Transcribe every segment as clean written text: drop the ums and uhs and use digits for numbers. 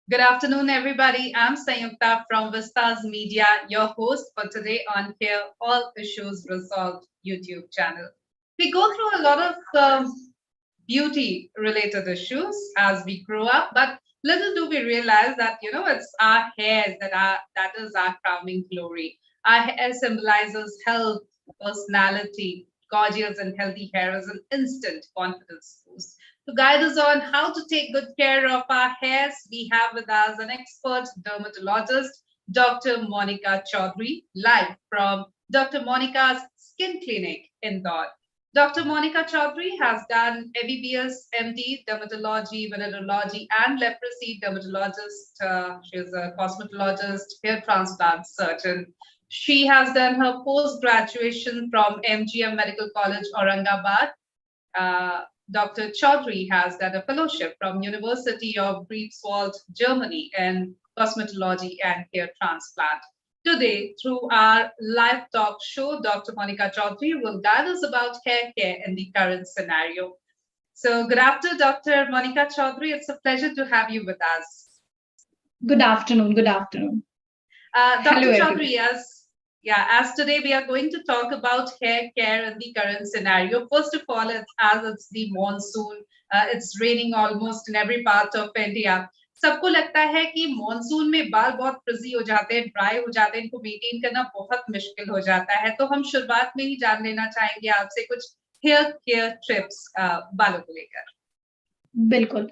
Good afternoon, everybody. I'm Sayukta from Vistas Media, your host for today on Here All Issues Resolved YouTube channel. We go through a lot of beauty related issues as we grow up, but little do we realize that it's our hair that is our crowning glory. Our hair symbolizes health, personality. Gorgeous and healthy hair is an instant confidence boost. To guide us on how to take good care of our hairs, we have with us an expert dermatologist, Dr. Monica Chaudhary, live from Dr. Monica's Skin Clinic in Indore. Dr. Monica Chaudhary has done MBBS, MD, dermatology, venereology, and leprosy dermatologist. She is a cosmetologist, hair transplant surgeon. She has done her post graduation from MGM Medical College, Aurangabad. Dr. Chaudhary has done a fellowship from University of Greifswald, Germany, in cosmetology and hair transplant. Today, through our live talk show, Dr. Monica Chaudhary will guide us about hair care in the current scenario. So, good afternoon, Dr. Monica Chaudhary. It's a pleasure to have you with us. Good afternoon. Good afternoon. Dr. Chaudhary, as today we are going to talk about hair care in the current scenario. First of all, it's the monsoon. It's raining almost in every part of India. सबको लगता है कि monsoon में बाल बहुत फ्रिजी हो जाते हैं, ड्राई हो जाते हैं, इनको मेंटेन करना बहुत मुश्किल हो जाता है. तो हम शुरुआत में ही जान लेना चाहेंगे आपसे कुछ हेयर केयर टिप्स बालों को लेकर. बिल्कुल.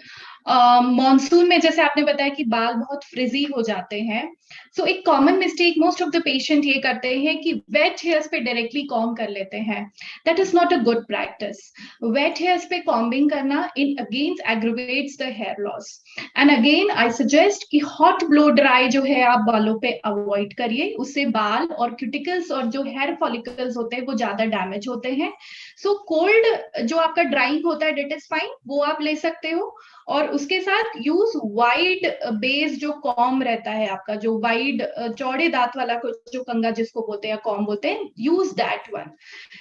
मॉनसून में जैसे आपने बताया कि बाल बहुत फ्रिजी हो जाते हैं, सो एक common mistake most of the patient ये करते हैं कि वेट हेयर्स पे डायरेक्टली कॉम्ब कर लेते हैं. That is not a good practice. Wet hairs पे कॉम्बिंग करना in against aggravates the hair loss. And again I suggest कि हॉट ब्लो ड्राई जो है आप बालों पे अवॉइड करिए. उससे बाल और क्यूटिकल्स और जो हेयर फॉलिकल्स होते हैं वो ज्यादा डैमेज होते हैं. सो कोल्ड जो आपका ड्राइंग होता है डेट इज फाइन, वो आप ले सकते हो. और उसके साथ यूज वाइड बेस जो कॉम रहता है आपका, जो वाइड चौड़े दांत वाला जो कंगा जिसको बोलते हैं, कॉम बोलते हैं, use that one.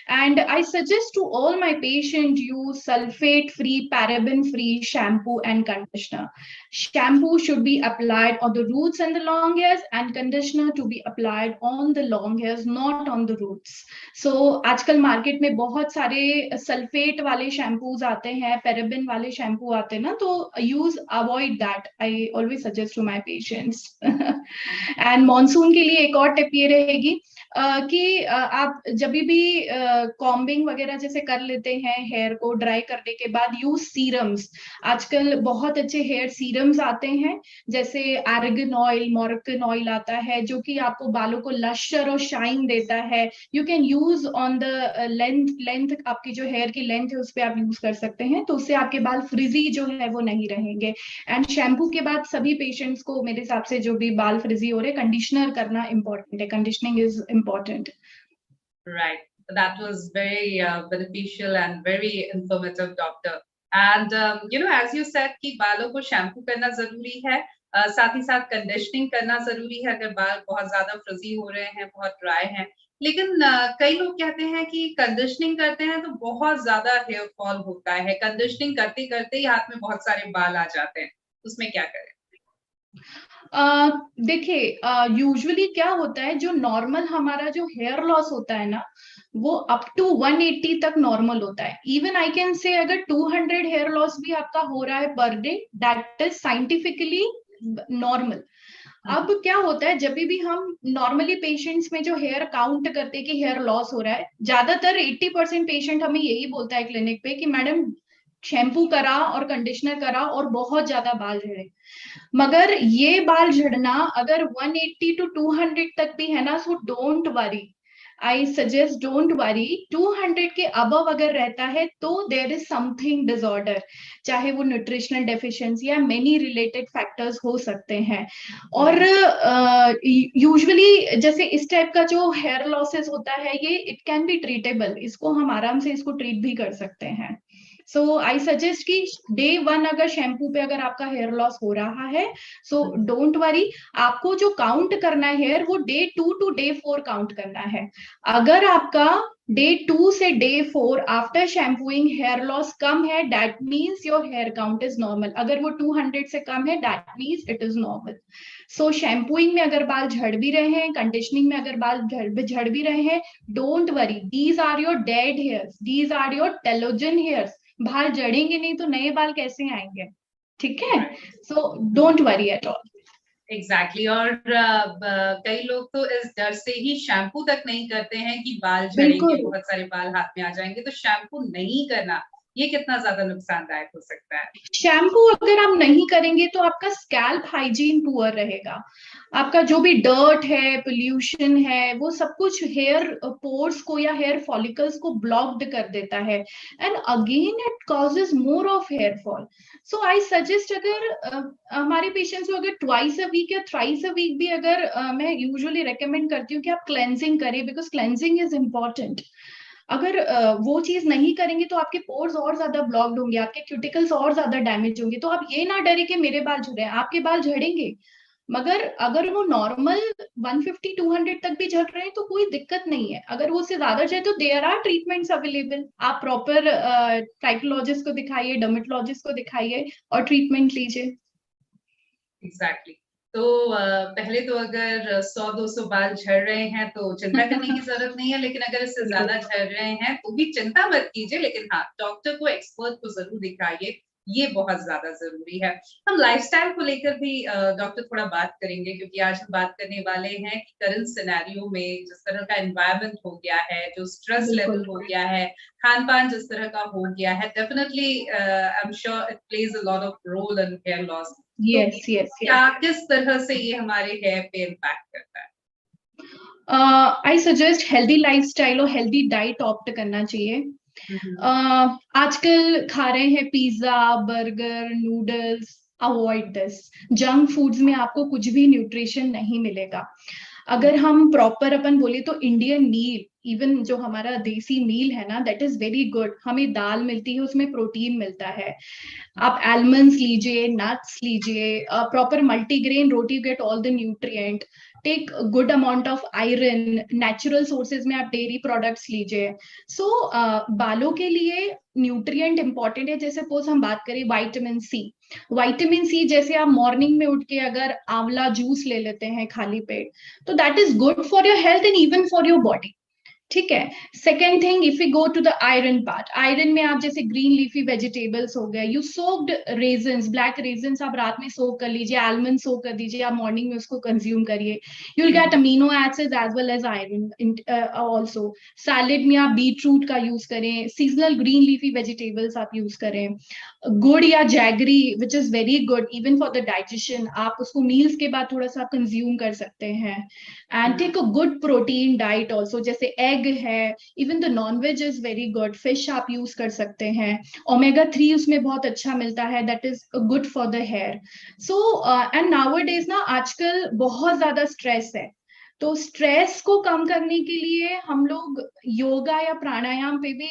And I suggest to all my patients use sulfate-free, paraben-free shampoo and conditioner. Shampoo should be applied on the roots and the long hairs, and conditioner to be applied on the long hairs, not on the roots. So आजकल market में बहुत सारे sulphate वाले shampoos आते हैं, paraben वाले shampoo आते हैं ना, तो use avoid that. I always suggest to my patients. And monsoon के लिए एक और टिप ये रहेगी कि आप जब भी कॉम्बिंग वगैरह जैसे कर लेते हैं हेयर को ड्राई करने के बाद, यूज सीरम्स. आजकल बहुत अच्छे हेयर सीरम्स आते हैं, जैसे आर्गन ऑयल, मोरक्कन ऑयल आता है, जो कि आपको बालों को लश्यर और शाइन देता है. You can use on the length आपकी जो हेयर की लेंथ है उस पर आप यूज कर सकते हैं, तो उससे आपके बाल फ्रिजी जो है वो नहीं रहेंगे. एंड शैम्पू के बाद सभी पेशेंट्स को मेरे हिसाब से जो भी बाल फ्रिजी हो रहे, कंडीशनर करना इंपॉर्टेंट है. Conditioning is important. Right. That was very beneficial and very informative, doctor. And as you said कि बालों को शैम्पू करना जरूरी है, साथ ही साथ कंडीशनिंग करना जरूरी है अगर बाल बहुत ज्यादा फ्रिजी हो रहे हैं, बहुत ड्राई हैं. लेकिन कई लोग कहते हैं कि कंडीशनिंग करते हैं तो बहुत ज्यादा हेयर फॉल होता है. कंडीशनिंग करते करते ही हाथ में बहुत सारे बाल आ जाते हैं, उसमें क्या करें? देखिए, यूजुअली क्या होता है, जो नॉर्मल हमारा जो हेयर लॉस होता है ना, वो अप टू 180 तक नॉर्मल होता है. इवन आई कैन से अगर 200 हेयर लॉस भी आपका हो रहा है per day, that is scientifically normal. अब क्या होता है, जब भी हम नॉर्मली पेशेंट्स में जो हेयर काउंट करते हैं कि हेयर लॉस हो रहा है, ज्यादातर 80% पेशेंट हमें यही बोलता है क्लिनिक पे कि मैडम शैम्पू करा और कंडीशनर करा और बहुत ज्यादा बाल झड़े. मगर ये बाल झड़ना अगर 180 to 200 तक भी है ना, so don't worry. I suggest don't worry. 200 के अबव अगर रहता है तो देयर इज समथिंग डिसऑर्डर, चाहे वो न्यूट्रिशनल डेफिशिएंसी या मेनी रिलेटेड फैक्टर्स हो सकते हैं. और यूजुअली जैसे इस टाइप का जो हेयर लॉसेस होता है, ये इट कैन बी ट्रीटेबल. इसको हम आराम से इसको ट्रीट भी कर सकते हैं. सो आई सजेस्ट कि डे 1 अगर शैम्पू पे अगर आपका हेयर लॉस हो रहा है, सो डोंट वरी. आपको जो काउंट करना है हेयर, वो डे 2 to day 4 काउंट करना है. अगर आपका डे 2 से day 4 after shampooing hair loss कम है, that means your hair count is normal. अगर वो 200 से कम है, that means it is normal. So shampooing में अगर बाल झड़ भी रहे हैं, कंडीशनिंग में अगर बाल झड़ भी रहे हैं, don't worry, these are your dead hairs, these are your telogen hairs. बाल जड़ेंगे नहीं तो नए बाल कैसे आएंगे? ठीक है, so don't worry at all. Exactly और कई लोग तो इस डर से ही शैम्पू तक नहीं करते हैं कि बाल झड़ेंगे, बहुत सारे बाल हाथ में आ जाएंगे, तो शैम्पू नहीं करना ये कितना ज्यादा नुकसानदायक हो सकता है? शैम्पू अगर आप नहीं करेंगे तो आपका स्कैल्प हाइजीन पुअर रहेगा। आपका जो भी डर्ट है, पोल्यूशन है, वो सब कुछ हेयर पोर्स को या हेयर फॉलिकल्स को ब्लॉक्ड कर देता है, and again it causes more of hair fall. So I suggest, अगर हमारे पेशेंट्स को अगर ट्वाइस अ वीक या थ्राइस अ वीक भी अगर मैं यूजुअली रेकमेंड करती हूँ कि आप क्लेंजिंग करें, बिकॉज क्लेंजिंग इज इम्पॉर्टेंट। अगर वो चीज नहीं करेंगे तो आपके पोर्स और ज्यादा ब्लॉक्ड होंगे, आपके क्यूटिकल्स और ज्यादा डैमेज होंगे। तो आप ये ना डरे कि मेरे बाल झड़ रहे हैं, आपके बाल झड़ेंगे, मगर अगर वो नॉर्मल 150-200 तक भी झड़ रहे हैं तो कोई दिक्कत नहीं है। अगर वो उससे ज्यादा जाए तो देयर आर ट्रीटमेंट्स अवेलेबल। आप प्रॉपर ट्राइकोलॉजिस्ट को दिखाइए, डर्मेटोलॉजिस्ट को दिखाइए और ट्रीटमेंट लीजिए। एग्जैक्टली तो पहले तो अगर 100-200 बाल झड़ रहे हैं तो चिंता करने की जरूरत नहीं है, लेकिन अगर इससे ज्यादा झड़ रहे हैं तो भी चिंता मत कीजिए, लेकिन हाँ, डॉक्टर को, एक्सपर्ट को जरूर दिखाइए, ये बहुत ज्यादा जरूरी है। हम लाइफस्टाइल को लेकर भी डॉक्टर थोड़ा बात करेंगे, क्योंकि आज हम बात करने वाले हैं कि करंट सिनेरियो में जिस तरह का एनवायरनमेंट हो गया है, जो स्ट्रेस लेवल हो गया है, खान पान जिस तरह का हो गया है, definitely I am sure it plays a lot of role in hair loss. Yes yes, क्या किस तरह से ये हमारे हेयर पे इम्पैक्ट करता है? आई सजेस्ट हेल्दी लाइफस्टाइल और हेल्दी डाइट ऑप्ट करना चाहिए। आजकल खा रहे हैं pizza, burger, noodles, avoid this. Junk foods में आपको कुछ भी न्यूट्रिशन नहीं मिलेगा। अगर हम प्रॉपर अपन बोले तो इंडियन मील, इवन जो हमारा देसी मील है ना, दैट इज वेरी गुड। हमें दाल मिलती है, उसमें प्रोटीन मिलता है। आप आलमंड्स लीजिए, नट्स लीजिए, प्रॉपर मल्टीग्रेन रोटी, get all the nutrient, take good amount of iron, natural sources में आप डेयरी प्रोडक्ट्स लीजिए। सो बालों के लिए न्यूट्रिएंट इंपॉर्टेंट है। जैसे सपोज हम बात करें विटामिन सी, विटामिन सी जैसे आप मॉर्निंग में उठ के अगर आंवला जूस ले लेते हैं खाली पेट, तो that is good for your health and even for your body. ठीक है। Second thing, if you go to the iron part, iron में आप जैसे ग्रीन लीफी वेजिटेबल्स हो गए, you soaked raisins, black raisins आप रात में सोक कर लीजिए, आलमंड सोक कर दीजिए, आप मॉर्निंग में उसको कंज्यूम करिए, you will get amino acids as well as iron also. Salad में आप बीट रूट का यूज करें, सीजनल ग्रीन लीफी वेजिटेबल्स आप यूज करें, गुड़ या jaggery which is very good even for the digestion, आप उसको मील्स के बाद थोड़ा सा कंज्यूम कर सकते हैं। And take a good protein diet also, जैसे एग है, even the nonveg is very good, fish आप यूज कर सकते हैं, ओमेगा 3 उसमें बहुत अच्छा मिलता है, that is good for the hair. So and nowadays ना आजकल बहुत ज्यादा स्ट्रेस है, तो स्ट्रेस को कम करने के लिए हम लोग योगा या प्राणायाम पे भी,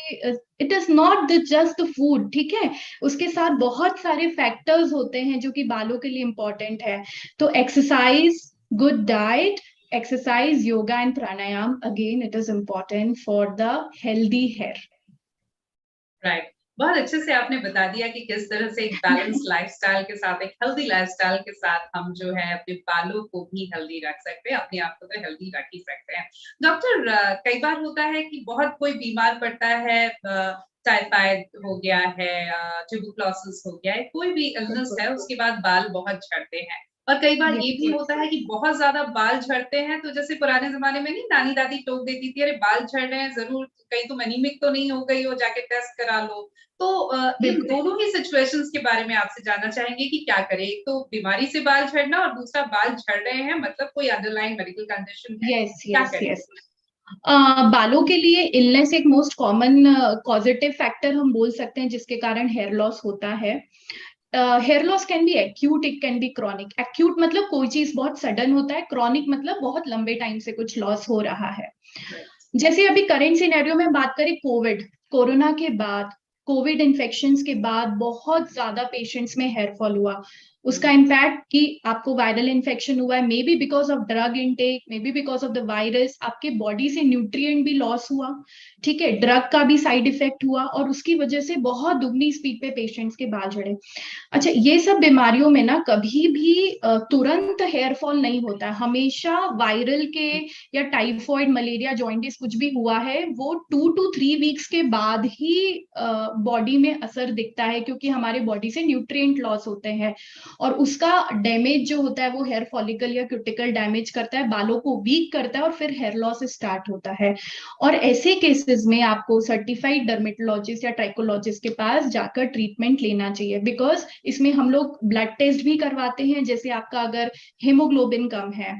it is not just the food, ठीक है, उसके साथ बहुत सारे फैक्टर्स होते हैं जो कि बालों के लिए इंपॉर्टेंट है। तो exercise, good diet, exercise, yoga and pranayam, again it is important for the healthy hair. Right, बहुत अच्छे से आपने बता दिया कि किस तरह से एक बैलेंस लाइफस्टाइल के साथ, एक हेल्दी लाइफस्टाइल के साथ हम जो है अपने बालों को भी हेल्दी रख सकते हैं, अपने आप को तो हेल्दी रख ही सकते हैं। डॉक्टर, कई बार होता है कि बहुत कोई बीमार पड़ता है, टाइफाइड हो गया है, ट्यूबरकुलोसिस हो गया है, कोई भी इलनेस है, उसके बाद बाल बहुत झड़ते हैं। और कई बार ये भी होता है कि बहुत ज्यादा बाल झड़ते हैं, तो जैसे पुराने जमाने में नहीं नानी दादी टोक देती थी, अरे बाल झड़ रहे हैं, जरूर कहीं तुम एनीमिक तो नहीं हो गई हो, जाके टेस्ट करा लो। तो इन दोनों ही सिचुएशंस के बारे में आपसे जानना चाहेंगे कि क्या करें? एक तो बीमारी से बाल झड़ना और दूसरा बाल झड़ रहे हैं, मतलब कोई अंडरलाइन मेडिकल कंडीशन है, क्या करें? बालों के लिए इलनेस एक मोस्ट कॉमन पॉजिटिव फैक्टर हम बोल सकते हैं जिसके कारण हेयर लॉस होता है। Hair loss can be acute, it can be chronic. Acute मतलब कोई चीज बहुत सडन होता है, क्रॉनिक मतलब बहुत लंबे टाइम से कुछ लॉस हो रहा है। जैसे अभी करेंट सिनेरियो में बात करें कोविड, कोरोना के बाद, कोविड इन्फेक्शंस के बाद बहुत ज्यादा पेशेंट्स में हेयर फॉल हुआ। उसका इम्पैक्ट कि आपको वायरल इन्फेक्शन हुआ है, may be because of drug intake, may be because of the virus, आपके बॉडी से न्यूट्रिएंट भी लॉस हुआ, ठीक है, ड्रग का भी साइड इफेक्ट हुआ, और उसकी वजह से बहुत दुगनी स्पीड पे पेशेंट्स के बाल झड़े। अच्छा, ये सब बीमारियों में ना कभी भी तुरंत हेयर फॉल नहीं होता है, हमेशा वायरल के या टाइफॉइड, मलेरिया, जॉइंटिस कुछ भी हुआ है वो 2 to 3 वीक्स के बाद ही बॉडी में असर दिखता है, क्योंकि हमारे बॉडी से न्यूट्रिएंट लॉस होते हैं, और उसका डैमेज जो होता है वो हेयर फॉलिकल या क्यूटिकल डैमेज करता है, बालों को वीक करता है, और फिर हेयर लॉस स्टार्ट होता है। और ऐसे केसेस में आपको सर्टिफाइड डर्मेटोलॉजिस्ट या ट्राइकोलॉजिस्ट के पास जाकर ट्रीटमेंट लेना चाहिए, बिकॉज इसमें हम लोग ब्लड टेस्ट भी करवाते हैं, जैसे आपका अगर हीमोग्लोबिन कम है,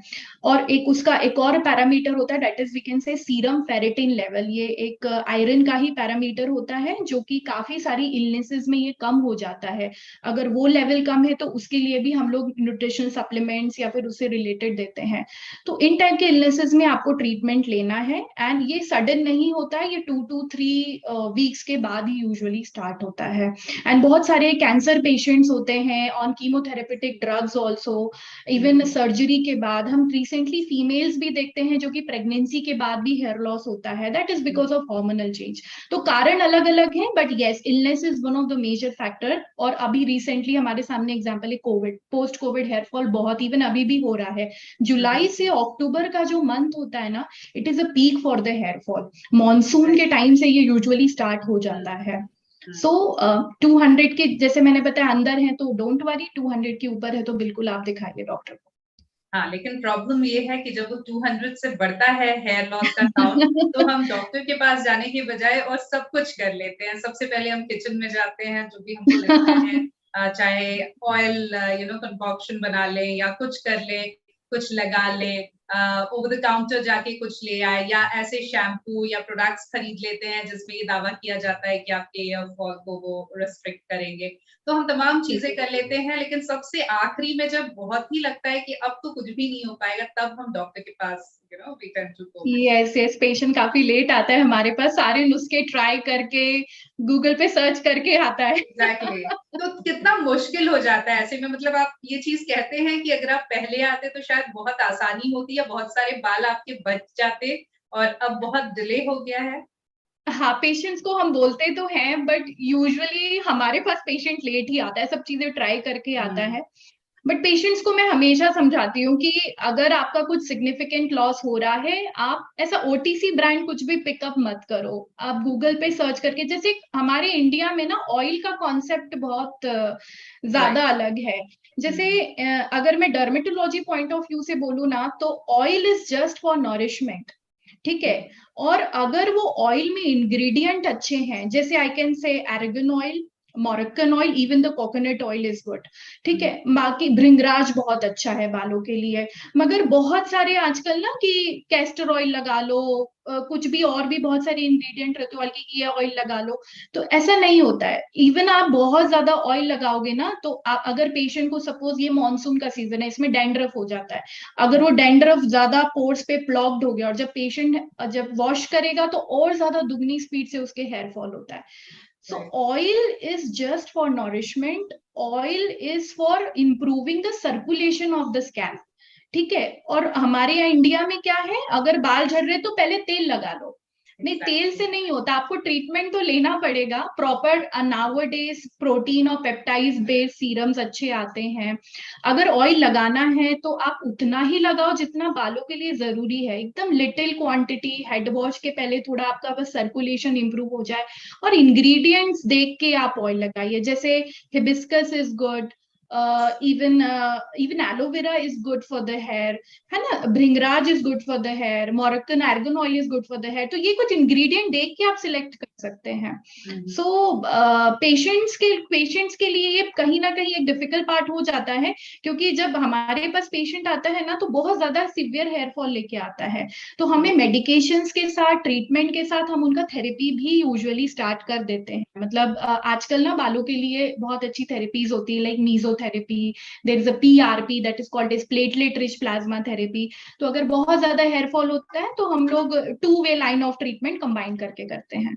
और एक उसका एक और पैरामीटर होता है, that is we can say serum ferritin level, ये एक आयरन का ही पैरामीटर होता है जो कि काफी सारी इलनेसेस में ये कम हो जाता है। अगर वो लेवल कम है तो उसके लिए भी हम लोग न्यूट्रिशन सप्लीमेंट्स या फिर उससे रिलेटेड देते हैं। तो इन टाइप के इलनेसेस में आपको ट्रीटमेंट लेना है, एंड ये सडन नहीं होता है, ये 2 to 3 वीक्स के बाद ही यूजुअली स्टार्ट होता है। एंड बहुत सारे कैंसर पेशेंट्स होते हैं on chemotherapeutic drugs also, even surgery के बाद। हम रिसेंटली फीमेल्स भी देखते हैं जो कि प्रेगनेंसी के बाद भी हेयर लॉस होता है, that is because of hormonal change. तो कारण अलग अलग हैं, but yes, illness is one of the major factor. और अभी रिसेंटली हमारे सामने एग्जाम्पल है Covid, post Covid hair fall बहुत, इवन अभी भी हो रहा है। जुलाई से अक्टूबर का जो मंथ होता है ना, it is a peak for the hair fall. Monsoon के टाइम से ये यूजुअली स्टार्ट हो जाता है। सो 200 के जैसे मैंने बताया अंदर है तो डोंट वरी, 200 के ऊपर है तो बिल्कुल आप दिखाइए डॉक्टर को। हाँ, लेकिन प्रॉब्लम ये है कि जब वो 200 से बढ़ता है हेयर लॉस का काउंट, तो हम डॉक्टर के पास जाने की बजाय और सब कुछ कर लेते हैं। सबसे पहले हम किचन में जाते हैं, जो भी हमको लगता है, चाहे ऑयल कंकॉक्शन बना ले या कुछ कर ले, कुछ लगा ले, ओवर द काउंटर जाके कुछ ले आए, या ऐसे शैम्पू या प्रोडक्ट्स खरीद लेते हैं जिसमें ये दावा किया जाता है कि आपके हेयर फॉल को वो रिस्ट्रिक्ट करेंगे। तो हम तमाम चीजें कर लेते हैं, लेकिन सबसे आखिरी में जब बहुत ही लगता है कि अब तो कुछ भी नहीं हो पाएगा, तब हम डॉक्टर के पास we turn to go. Yes yes, patient काफी लेट आता है हमारे पास, सारे नुस्खे ट्राई करके गूगल पे सर्च करके आता है। एग्जैक्टली। तो कितना मुश्किल हो जाता है ऐसे में। मतलब आप ये चीज कहते हैं कि अगर आप पहले आते तो शायद बहुत आसानी होती, या बहुत सारे बाल आपके बच जाते, और अब बहुत डिले हो गया है। हाँ, पेशेंट्स को हम बोलते तो हैं, बट यूजुअली हमारे पास पेशेंट लेट ही आता है, सब चीजें ट्राई करके आता है। बट पेशेंट्स को मैं हमेशा समझाती हूँ कि अगर आपका कुछ सिग्निफिकेंट लॉस हो रहा है, आप ऐसा ओटीसी ब्रांड कुछ भी पिकअप मत करो। आप गूगल पे सर्च करके, जैसे हमारे इंडिया में ना ऑयल का कॉन्सेप्ट बहुत ज्यादा अलग है। जैसे अगर मैं डर्मेटोलॉजी पॉइंट ऑफ व्यू से बोलूँ ना, तो oil is just for nourishment, ठीक है। और अगर वो ऑयल में इंग्रेडिएंट अच्छे हैं, जैसे I can say argan oil, Moroccan oil, even the coconut oil is good, ठीक है। बाकी भृंगराज बहुत अच्छा है बालों के लिए। मगर बहुत सारे आजकल ना कि कैस्टर ऑयल लगा लो, कुछ भी और भी बहुत सारे इंग्रेडिएंट रहते हैं ऑयल की, ये ऑयल लगा लो, तो ऐसा नहीं होता है। इवन आप बहुत ज्यादा ऑयल लगाओगे ना, तो अगर पेशेंट को सपोज ये मानसून का सीजन है, इसमें डैंड्रफ हो जाता है, अगर वो डैंड्रफ ज्यादा पोर्स पे प्लॉक्ड हो गया, और जब पेशेंट जब वॉश करेगा तो और ज्यादा दुगनी स्पीड से उसके हेयर फॉल होता है। So oil is just for nourishment. Oil is for improving the circulation of the scalp. ठीक है। और हमारे यहाँ इंडिया में क्या है, अगर बाल झड़ रहे तो पहले तेल लगा लो। नहीं, तेल से नहीं होता, आपको ट्रीटमेंट तो लेना पड़ेगा प्रॉपर। नाउअडेज प्रोटीन और पेप्टाइड बेस्ड सीरम्स अच्छे आते हैं। अगर ऑयल लगाना है तो आप उतना ही लगाओ जितना बालों के लिए जरूरी है, एकदम लिटिल क्वांटिटी। हेड वॉश के पहले थोड़ा आपका बस सर्कुलेशन इंप्रूव हो जाए, और इंग्रेडिएंट्स देख के आप ऑयल लगाइए। जैसे hibiscus is good, even aloe vera is good for the hair, है ना। Bhringraj is good for the hair, Moroccan argan oil is good for the hair. तो ये कुछ इंग्रेडिएंट देख के आप सिलेक्ट कर सकते हैं। सो पेशेंट्स के लिए ये कहीं ना कहीं एक डिफिकल्ट पार्ट हो जाता है, क्योंकि जब हमारे पास पेशेंट आता है ना, तो बहुत ज्यादा सीवियर हेयर फॉल लेके आता है, तो हमें मेडिकेशंस के साथ, ट्रीटमेंट के साथ हम उनका थेरेपी भी यूजुअली स्टार्ट कर देते हैं। मतलब आजकल ना बालों के लिए बहुत अच्छी थेरेपीज होती है, like mesotherapy, there is a PRP that is called as platelet rich plasma therapy. तो अगर बहुत ज्यादा हेयर फॉल होता है तो हम लोग 2 वे लाइन ऑफ ट्रीटमेंट कंबाइन करके करते हैं।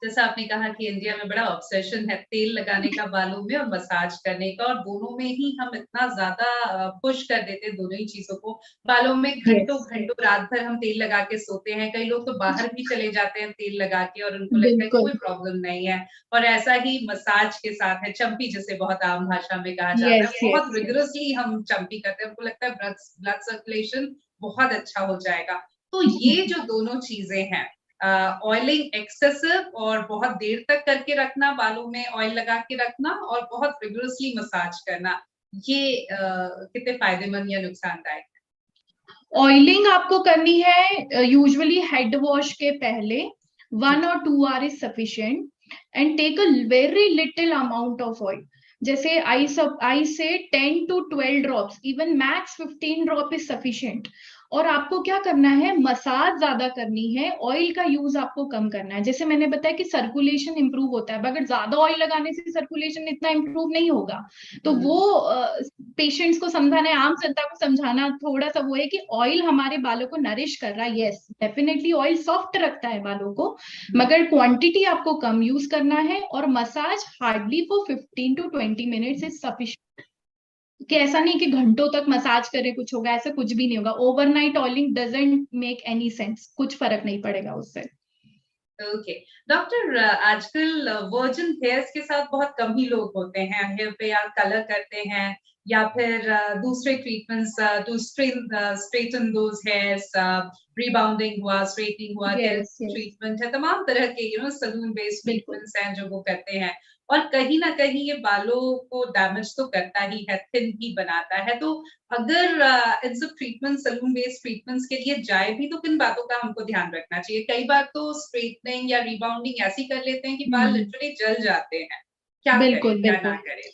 जैसा आपने कहा कि इंडिया में बड़ा ऑब्सेशन है तेल लगाने का बालों में और मसाज करने का, और दोनों में ही हम इतना ज्यादा पुश कर देते हैं दोनों ही चीजों को। बालों में घंटों यस, घंटों रात भर हम तेल लगा के सोते हैं, कई लोग तो बाहर भी चले जाते हैं तेल लगा के और उनको लगता है कि बिल्कुल। कोई प्रॉब्लम नहीं है। और ऐसा ही मसाज के साथ है, चंपी जिसे बहुत आम भाषा में कहा जाता यस, है, यस, बहुत यस। रिगरसली हम चंपी करते हैं, हमको लगता है ब्लड सर्कुलेशन बहुत अच्छा हो जाएगा। तो ये जो दोनों चीजें हैं, ऑयलिंग एक्सेसिव और बहुत देर तक करके रखना, बालों में ऑयल लगा के रखना, और बहुत रिगरसली मसाज करना, ये कितने फायदेमंद या नुकसानदायक? ऑयलिंग आपको करनी है यूजुअली हेड वॉश के पहले, 1 or 2 hours is sufficient, and take a very little amount of oil. जैसे I say 10 to 12 drops, even max 15 drop is sufficient. और आपको क्या करना है, मसाज ज्यादा करनी है, ऑयल का यूज आपको कम करना है। जैसे मैंने बताया कि सर्कुलेशन इंप्रूव होता है, अगर ज्यादा ऑयल लगाने से सर्कुलेशन इतना इंप्रूव नहीं होगा। तो वो पेशेंट्स को समझाना है, आम जनता को समझाना थोड़ा सा वो है कि ऑयल हमारे बालों को नरिश कर रहा है। यस, डेफिनेटली ऑयल सॉफ्ट रखता है बालों को, मगर क्वांटिटी आपको कम यूज करना है, और massage hardly for 15 to 20 minutes is sufficient. कि ऐसा नहीं कि घंटों तक मसाज करे कुछ होगा, ऐसा कुछ भी नहीं होगा। Overnight oiling doesn't make any sense, कुछ फर्क नहीं पड़ेगा उससे। ओके डॉक्टर, आजकल वर्जिन हेयर्स के साथ बहुत कम ही लोग होते हैं, हेयर पे या कलर करते हैं या फिर दूसरे treatments to straighten those hairs, rebounding हुआ, स्ट्रेटनिंग हुआ, यस, केराटिन यस, ट्रीटमेंट है, तमाम तरह के सलून बेस्ड बिल्कुल। ट्रीटमेंट्स हैं जो वो करते हैं। और कहीं ना कहीं ये बालों को डैमेज तो करता ही है, थिन ही बनाता है। तो अगर इन सब ट्रीटमेंट, सलून बेस्ड ट्रीटमेंट्स के लिए जाए भी, तो किन बातों का हमको ध्यान रखना चाहिए? कई बार तो स्ट्रेटनिंग या रिबाउंडिंग ऐसी कर लेते हैं कि बाल हम्म, लिटरली जल जाते हैं। क्या करें, बिल्कुल, क्या ना बिल्कुल। करें?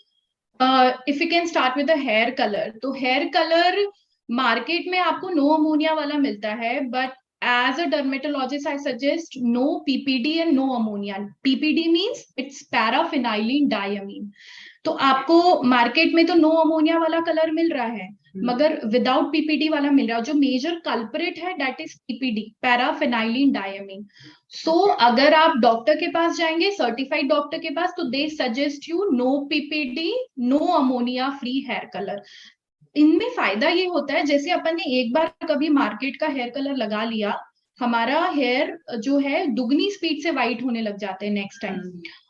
If you can start with the hair colour, तो हेयर कलर मार्केट में आपको नो अमोनिया वाला मिलता है, but as a dermatologist I suggest no PPD and no ammonia. PPD means it's paraphenylene diamine. तो आपको मार्केट में तो नो अमोनिया वाला कलर मिल रहा है, मगर विदाउट पीपीडी वाला मिल रहा है। जो मेजर कल्परेट है दैट इज पीपीडी, पैराफिनाइलिन डायमीन। सो अगर आप डॉक्टर के पास जाएंगे, सर्टिफाइड डॉक्टर के पास, तो they suggest you no PPD, no ammonia free hair colour. इनमें फायदा ये होता है, जैसे अपन ने एक बार कभी मार्केट का हेयर कलर लगा लिया, हमारा हेयर जो है दुगनी स्पीड से व्हाइट होने लग जाते हैं नेक्स्ट टाइम।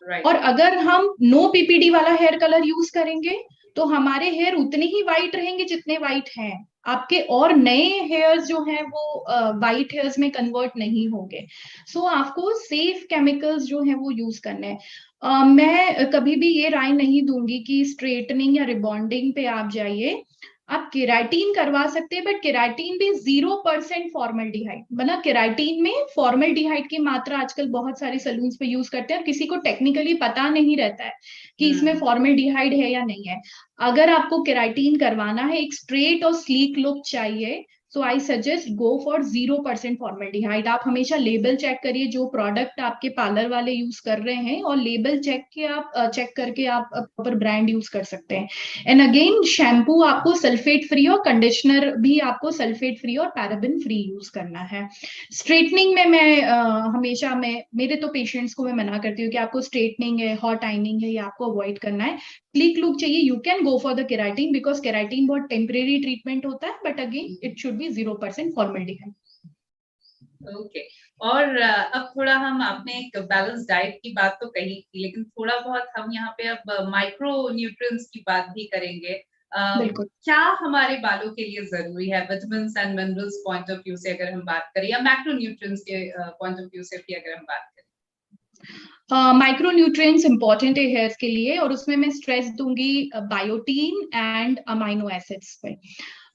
राइट। और अगर हम नो पीपीडी वाला हेयर कलर यूज करेंगे, तो हमारे हेयर उतने ही व्हाइट रहेंगे जितने व्हाइट हैं आपके, और नए हेयर्स जो हैं वो व्हाइट हेयर्स में कन्वर्ट नहीं होंगे। सो आपको सेफ केमिकल्स जो हैं वो यूज करने हैं। मैं कभी भी ये राय नहीं दूंगी कि स्ट्रेटनिंग या रिबॉन्डिंग पे आप जाइए। आप केराटिन करवा सकते हैं, बट केराटिन भी 0% फॉर्मल्डिहाइड, मतलब केराटिन में फॉर्मल्डिहाइड की मात्रा आजकल बहुत सारे सलून्स पे यूज करते हैं, और किसी को टेक्निकली पता नहीं रहता है कि इसमें फॉर्मल्डिहाइड है या नहीं है। अगर आपको केराटिन करवाना है, एक स्ट्रेट और स्लीक लुक चाहिए, so I suggest go for 0% formaldehyde. आप हमेशा लेबल चेक करिए जो प्रोडक्ट आपके पार्लर वाले यूज कर रहे हैं, और लेबल चेक करके आप प्रॉपर ब्रांड यूज कर सकते हैं। एंड अगेन, शैम्पू आपको सल्फेट फ्री, और कंडीशनर भी आपको सल्फेट फ्री और पैराबेन फ्री यूज करना है। स्ट्रेटनिंग में हमेशा मेरे तो पेशेंट्स को मैं मना करती हूँ कि आपको स्ट्रेटनिंग है, हॉट आइनिंग है, ये आपको अवॉइड करना है। क्लिक लुक चाहिए, you can go for the keratin, because keratin बहुत टेम्परेरी ट्रीटमेंट होता है, but again it should be 0% formaldehyde. Okay. और अब थोड़ा हम, आपने एक बैलेंस डाइट की बात तो कही थी, लेकिन थोड़ा बहुत हम यहाँ पे अब माइक्रो न्यूट्रिएंट्स की बात भी करेंगे। बिल्कुल। क्या हमारे बालों के लिए जरूरी है vitamins and minerals point of view से अगर हम बात करें, या मैक्रो न्यूट्रिएंट्स के पॉइंट ऑफ व्यू से भी अगर हम बात करें? माइक्रो न्यूट्रिएंट्स इंपॉर्टेंट है हेयर्स के लिए, और उसमें मैं स्ट्रेस दूंगी बायोटीन एंड अमाइनो एसिड्स पे।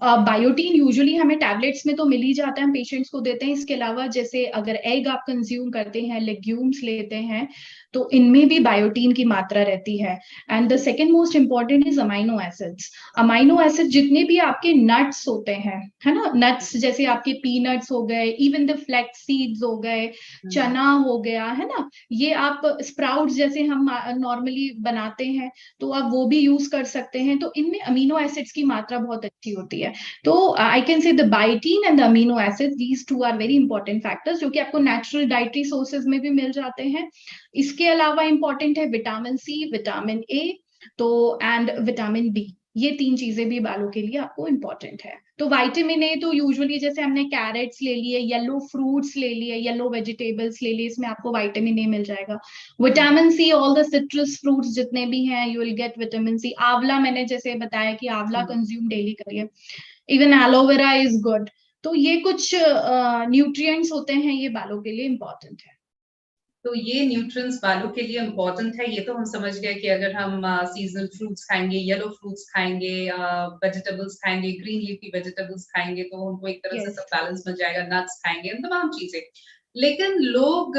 बायोटीन यूजुअली हमें टैबलेट्स में तो मिल ही जाता है, हम पेशेंट्स को देते हैं। इसके अलावा जैसे अगर एग आप कंज्यूम करते हैं, लेग्यूम्स लेते हैं, तो इनमें भी बायोटीन की मात्रा रहती है। And the second most important is amino acids. Amino acid जितने भी आपके नट्स होते हैं, है ना, नट्स जैसे आपके पीनट्स हो गए, इवन द फ्लैक्स सीड्स हो गए, चना हो गया, है ना, ये आप स्प्राउट्स जैसे हम नॉर्मली बनाते हैं, तो आप वो भी यूज कर सकते हैं। तो इनमें अमीनो एसिड्स की मात्रा बहुत अच्छी होती है। तो I can say the biotin and the amino acid, these two are very important factors, जो कि आपको नेचुरल डाइटरी सोर्सेज में भी मिल जाते हैं। इसके अलावा इंपॉर्टेंट है विटामिन सी, विटामिन ए, तो एंड विटामिन बी, ये 3 चीजें भी बालों के लिए आपको इंपॉर्टेंट है। तो विटामिन ए तो यूजुअली जैसे हमने कैरेट्स ले लिए, येलो फ्रूट्स ले लिए, येलो वेजिटेबल्स ले लिए, इसमें आपको विटामिन ए मिल जाएगा। Vitamin C, all the citrus fruits जितने भी हैं, you will get vitamin C. आंवला, मैंने जैसे बताया कि आंवला कंज्यूम डेली करिए, इवन एलोवेरा इज गुड। तो ये कुछ न्यूट्रिएंट्स होते हैं, ये बालों के लिए इंपॉर्टेंट है। तो ये न्यूट्रिएंट्स बालों के लिए इम्पोर्टेंट है, ये तो हम समझ गए कि अगर हम सीजनल फ्रूट्स खाएंगे, येलो फ्रूट्स खाएंगे, वेजिटेबल्स खाएंगे, ग्रीन लीफी वेजिटेबल्स खाएंगे, तो उनको एक तरह से Yes. सब बैलेंस मिल जाएगा, नट्स खाएंगे, तमाम चीजें। लेकिन लोग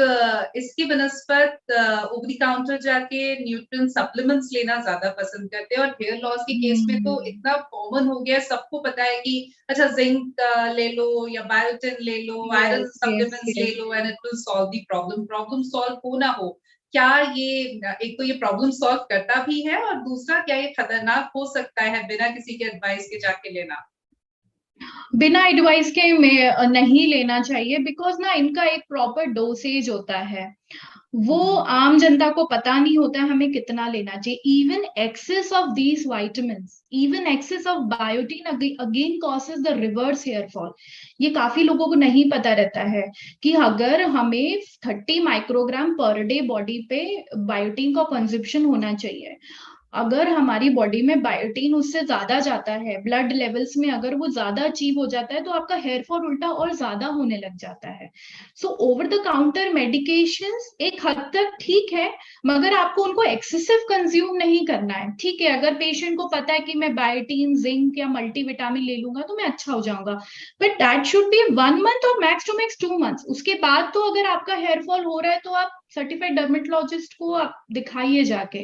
इसकी बनस्पत ओवर द काउंटर जाके न्यूट्रिएंट सप्लीमेंट्स लेना ज्यादा पसंद करते हैं, और हेयर लॉस के केस में तो इतना कॉमन हो गया है, सबको पता है कि अच्छा जिंक ले लो या बायोटिन ले लो, आयरन Yes, yes, सप्लीमेंट्स ले yes. Low, and it will solve the problem. Problem solve हो ना हो, क्या ये एक तो ये प्रॉब्लम सॉल्व करता भी है, और दूसरा क्या ये खतरनाक हो सकता है बिना किसी के एडवाइस के जाके लेना? बिना एडवाइस के में नहीं लेना चाहिए, बिकॉज ना इनका एक प्रॉपर डोसेज होता है, वो आम जनता को पता नहीं होता है हमें कितना लेना चाहिए। Even excess of these vitamins, even excess of biotin again causes the reverse hair fall. ये काफी लोगों को नहीं पता रहता है कि अगर हमें 30 माइक्रोग्राम पर डे बॉडी पे बायोटीन का कंजप्शन होना चाहिए, अगर हमारी बॉडी में बायोटीन उससे ज्यादा जाता है, ब्लड लेवल्स में अगर वो ज्यादा अचीव हो जाता है, तो आपका हेयर फॉल उल्टा और ज्यादा होने लग जाता है। So over the counter medications एक हद तक ठीक है, मगर आपको उनको एक्सेसिव कंज्यूम नहीं करना है। ठीक है, अगर पेशेंट को पता है कि मैं बायोटीन, जिंक या मल्टीविटामिन ले लूंगा तो मैं अच्छा हो जाऊंगा, but that should be 1 month और मैक्स टू मैक्स 2 मंथ्स। उसके बाद तो अगर आपका हेयर फॉल हो रहा है तो आप सर्टिफाइड डर्मेटोलॉजिस्ट को आप दिखाइए जाके,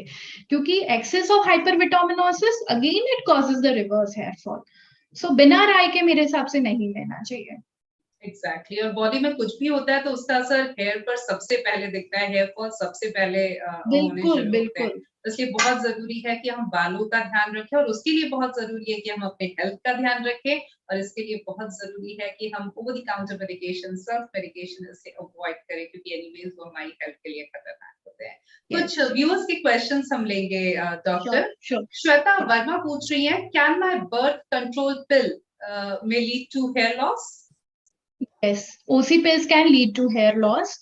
क्योंकि excess of hypervitaminosis again it causes the reverse hair fall. So बिना राय के मेरे हिसाब से नहीं लेना चाहिए। एग्जैक्टली और बॉडी में कुछ भी होता है तो उसका असर हेयर पर सबसे पहले दिखता है, हेयर फॉल सबसे पहले होने बिल्कुल शुरू होते हैं। बिल्कुल। इसलिए बहुत जरूरी है कि हम बालों का ध्यान रखें, और उसके लिए बहुत जरूरी है कि हम अपने हेल्थ का ध्यान रखें, और इसके लिए बहुत जरूरी है कि हम over the counter medication, self medication इससे अवॉइड करें, क्योंकि एनीवेज वो हमारी हेल्थ के लिए खतरनाक होते हैं। कुछ यस, व्यूअर्स के क्वेश्चंस हम लेंगे sure doctor. Sure. Shweta Verma पूछ रही है, can my birth control pill may lead to hair loss? Yes, OC pills can lead to hair loss.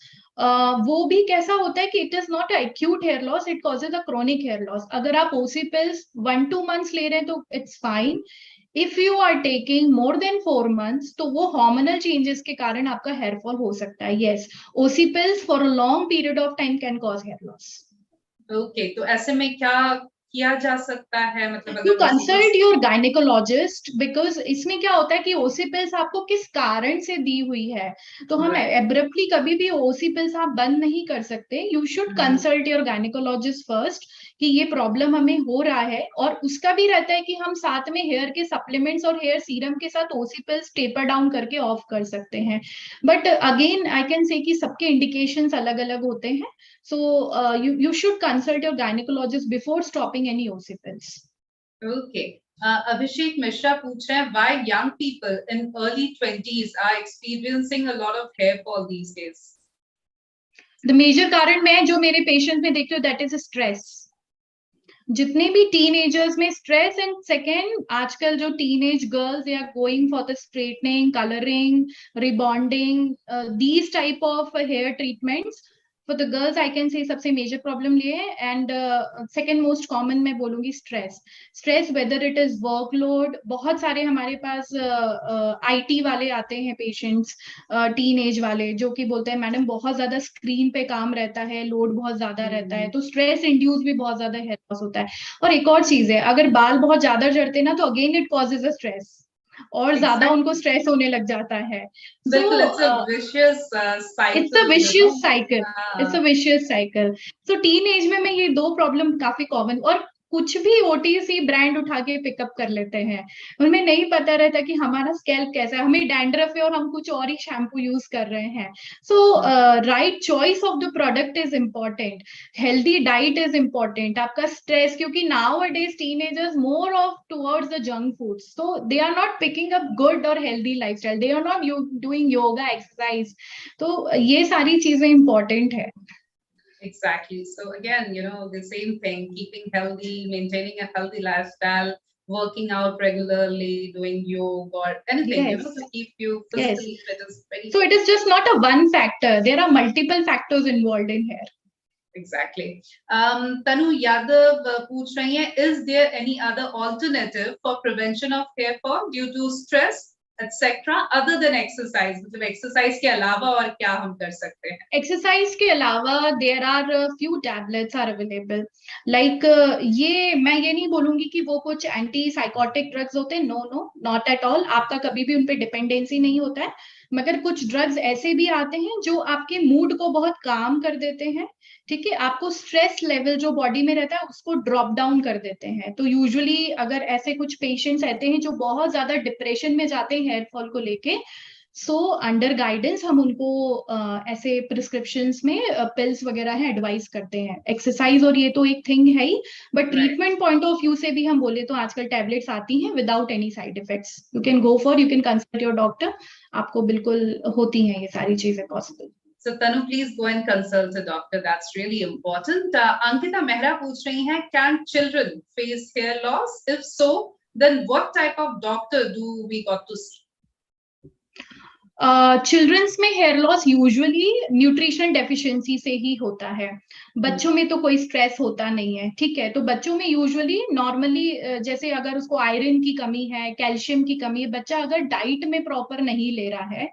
वो भी कैसा होता है कि it is not acute hair loss, it causes a chronic hair loss. अगर आप ओसी पिल्स 1-2 मंथ्स ले रहे हैं तो it's fine. If you are taking more than 4 months, तो वो हार्मोनल चेंजेस के कारण आपका हेयर फॉल हो सकता है। Yes, OC pills for a long period of time can cause hair loss. Okay, तो ऐसे में क्या किया जा सकता है, मतलब यू अगर कंसल्ट योर गायनेकोलॉजिस्ट, बिकॉज इसमें क्या होता है कि ओसी पिल्स आपको किस कारण से दी हुई है, तो हम राइट। एब्रप्टली कभी भी ओसी पिल्स आप बंद नहीं कर सकते। You should consult your gynaecologist first कि ये प्रॉब्लम हमें हो रहा है, और उसका भी रहता है कि हम साथ में हेयर के सप्लीमेंट्स और हेयर सीरम के साथ ओसी पिल्स टेपर डाउन करके ऑफ कर सकते हैं। बट अगेन आई कैन से कि सबके इंडिकेशंस अलग अलग होते हैं, so you should consult your gynecologist before stopping any OC pills. Okay, Abhishek Mishra पूछ रहे हैं, why young people in early 20s are experiencing a lot of hair fall these days? The major कारण मैं जो मेरे पेशेंट में देखती हूँ that is stress. जितने भी टीनेजर्स में स्ट्रेस, एंड सेकेंड आजकल जो teenage girls they are going for the straightening, colouring, rebonding, these type of hair treatments for the girls I can say सबसे मेजर प्रॉब्लम ये है। एंड सेकेंड मोस्ट कॉमन मैं बोलूंगी stress. Stress whether it is workload, बहुत सारे हमारे पास IT वाले आते हैं पेशेंट्स, टीनेज वाले, जो कि बोलते हैं मैडम बहुत ज्यादा स्क्रीन पे काम रहता है, लोड बहुत ज्यादा रहता है, तो स्ट्रेस इंड्यूस भी बहुत ज्यादा हेयर लॉस होता है। और एक और चीज है, अगर बाल बहुत ज्यादा झड़ते हैं ना, तो again it causes a stress, और ज्यादा उनको स्ट्रेस होने लग जाता है। बिल्कुल, सो it's a vicious it's a cycle, you know. Vicious cycle, it's a vicious cycle. So teen age में मैं ये 2 प्रॉब्लम काफी कॉमन, और कुछ भी ओटीसी ब्रांड उठा के पिकअप कर लेते हैं, उन्हें नहीं पता रहता कि हमारा स्कैल्प कैसा है, हमें डैंड्रफ है और हम कुछ और ही शैम्पू यूज कर रहे हैं। So right choice of the product is important, healthy diet is important, आपका स्ट्रेस, क्योंकि nowadays teenagers more of towards the junk food, so they are not picking up good और healthy lifestyle, they are not doing yoga exercise, तो ये सारी चीजें important है। Exactly. So again, the same thing, keeping healthy, maintaining a healthy lifestyle, working out regularly, doing yoga or anything, Yes, to keep you yes. physically fit is very So it is just not a one factor. There are multiple factors involved in here. exactly. Tanu Yadav पूछ रही हैं, is there any other alternative for prevention of hair fall due to stress, etc. other than exercise? मतलब exercise के अलावा और क्या हम कर सकते हैं? एक्सरसाइज के अलावा there are few tablets are available like ये मैं ये नहीं बोलूंगी कि वो कुछ एंटी साइकोटिक ड्रग्स होते हैं, no no not at all. आपका कभी भी उन पे डिपेंडेंसी नहीं होता है, मगर कुछ ड्रग्स ऐसे भी आते हैं जो आपके मूड को बहुत काम कर देते हैं। ठीक है, आपको स्ट्रेस लेवल जो बॉडी में रहता है उसको ड्रॉप डाउन कर देते हैं। तो यूजुअली अगर ऐसे कुछ पेशेंट्स रहते हैं जो बहुत ज्यादा डिप्रेशन में जाते हैं हेयर फॉल को लेके, सो अंडर गाइडेंस हम उनको ऐसे प्रिस्क्रिप्शंस में पिल्स वगैरह है एडवाइस करते हैं। एक्सरसाइज और ये तो एक थिंग है ही, but treatment point of view से भी हम बोले तो आजकल टैबलेट्स आती हैं without any side effects. You can go for, you can consult your doctor, आपको बिल्कुल होती हैं ये सारी चीजें possible. So Tanu, please go and consult a doctor. That's really important. Ankita Mehra पूछ रही हैं, can children face hair loss? If so, then what type of doctor do we got to see? Childrens में hair loss usually nutrition deficiency से ही होता है। बच्चों में तो कोई स्ट्रेस होता नहीं है, ठीक है। तो बच्चों में यूजुअली नॉर्मली जैसे अगर उसको आयरन की कमी है, कैल्शियम की कमी है, बच्चा अगर डाइट में प्रॉपर नहीं ले रहा है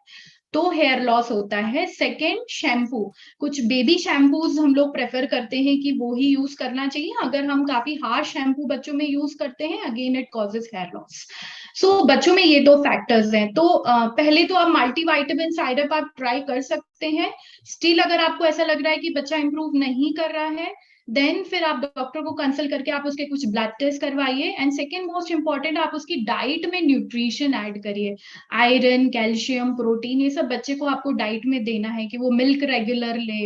तो हेयर लॉस होता है। सेकेंड, शैम्पू, कुछ बेबी शैम्पूज हम लोग प्रेफर करते हैं कि वो ही यूज करना चाहिए। अगर हम काफी हार्श शैम्पू बच्चों में यूज करते हैं, again it causes hair loss. So बच्चों में ये दो फैक्टर्स हैं। तो पहले तो आप मल्टीविटामिन साइरप आप ट्राई कर सकते हैं। स्टिल अगर आपको ऐसा लग रहा है कि बच्चा इंप्रूव नहीं कर रहा है, देन फिर आप डॉक्टर को कंसल्ट करके आप उसके कुछ ब्लड टेस्ट करवाइए। एंड सेकेंड मोस्ट इंपॉर्टेंट, आप उसकी डाइट में न्यूट्रिशन ऐड करिए। आयरन, कैल्शियम, प्रोटीन, ये सब बच्चे को आपको डाइट में देना है कि वो मिल्क रेगुलर ले,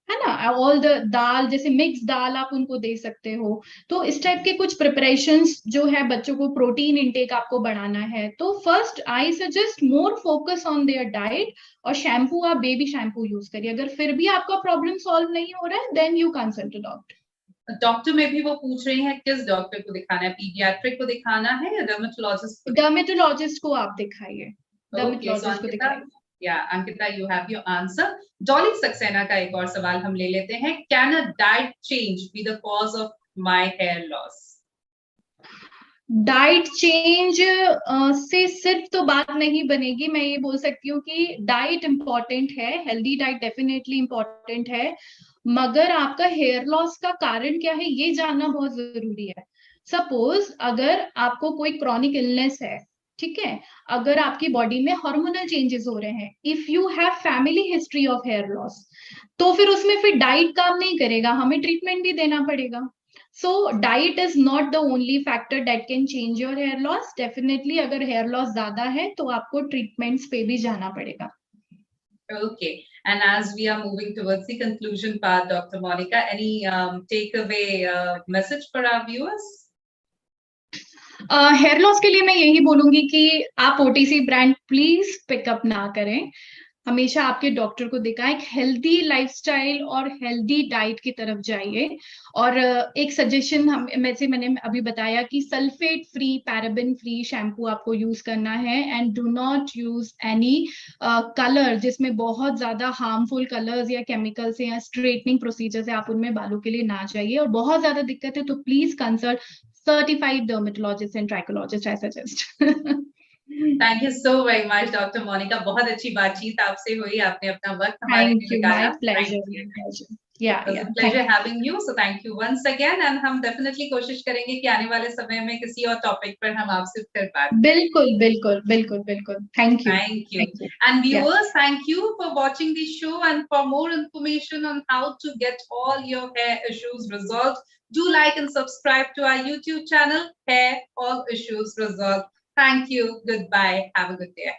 है ना। ऑल द दाल, जैसे मिक्स दाल आप उनको दे सकते हो। तो इस टाइप के कुछ प्रिपरेशंस जो है, बच्चों को प्रोटीन इंटेक आपको बढ़ाना है। तो first I suggest more focus on their diet, और शैम्पू आप बेबी शैम्पू यूज करिए। अगर फिर भी आपका प्रॉब्लम सॉल्व नहीं हो रहा है, then you consult a doctor. Doctor में भी वो पूछ रही हैं किस डॉक्टर को दिखाना है, पीडियाट्रिक को दिखाना है या डर्मेटोलॉजिस्ट को? डर्मेटोलॉजिस्ट को आप दिखाइए, Okay, so डर्मेटोलॉजिस्ट को Ankita, दिखाइए। yeah, Ankita, you have your answer. Dolly Saxena का एक और सवाल हम ले लेते हैं, can a diet change be the cause of my hair loss? Diet change से सिर्फ तो बात नहीं बनेगी। मैं ये बोल सकती हूँ कि डाइट इंपॉर्टेंट है, हेल्दी डाइट डेफिनेटली इंपॉर्टेंट है, मगर आपका हेयर लॉस का कारण क्या है ये जानना बहुत जरूरी है। सपोज अगर आपको कोई क्रॉनिक इलनेस है, ठीक है, अगर आपकी बॉडी में हार्मोनल चेंजेस हो रहे हैं, if you have family history of hair loss, तो फिर उसमें फिर डाइट काम नहीं करेगा, हमें ट्रीटमेंट भी देना पड़ेगा। So diet is not the only factor that can change your hair loss. Definitely अगर hair loss ज्यादा है तो आपको treatments पे भी जाना पड़ेगा। Okay, and as we are moving towards the conclusion part, Dr. Monica, any takeaway message for our viewers? Hair loss के लिए मैं यही बोलूंगी कि आप ओटीसी ब्रांड प्लीज पिकअप ना करें। हमेशा आपके डॉक्टर को दिखाएं, एक हेल्दी लाइफस्टाइल और हेल्दी डाइट की तरफ जाइए। और एक सजेशन मैंने अभी बताया कि sulphate free, paraben free shampoo आपको यूज करना है। And do not use any colour जिसमें बहुत ज्यादा हार्मफुल कलर्स या केमिकल्स या स्ट्रेटनिंग प्रोसीजर है, आप उनमें बालों के लिए ना जाइए। और बहुत ज्यादा दिक्कत है तो please consult certified dermatologist and trichologist, I suggest. Thank you so very much, Dr. Monica. बहुत अच्छी बातचीत आपसे हुई, आपने अपना वक्त हमारे लिए Thank you, लगाया। my pleasure. Thank you. My pleasure. Yeah, It was yeah. a pleasure having you. So thank you once again. And हम definitely कोशिश करेंगे कि आने वाले समय में किसी और टॉपिक पर हम आपसे फिर बात करें। बिल्कुल, बिल्कुल, बिल्कुल, बिल्कुल. Thank you. Thank you. Thank you. And Yeah. viewers, thank you for watching the show. And for more information on how to get all your hair issues resolved, do like and subscribe to our YouTube channel, Hair All Issues Resolved. Thank you. Goodbye. Have a good day.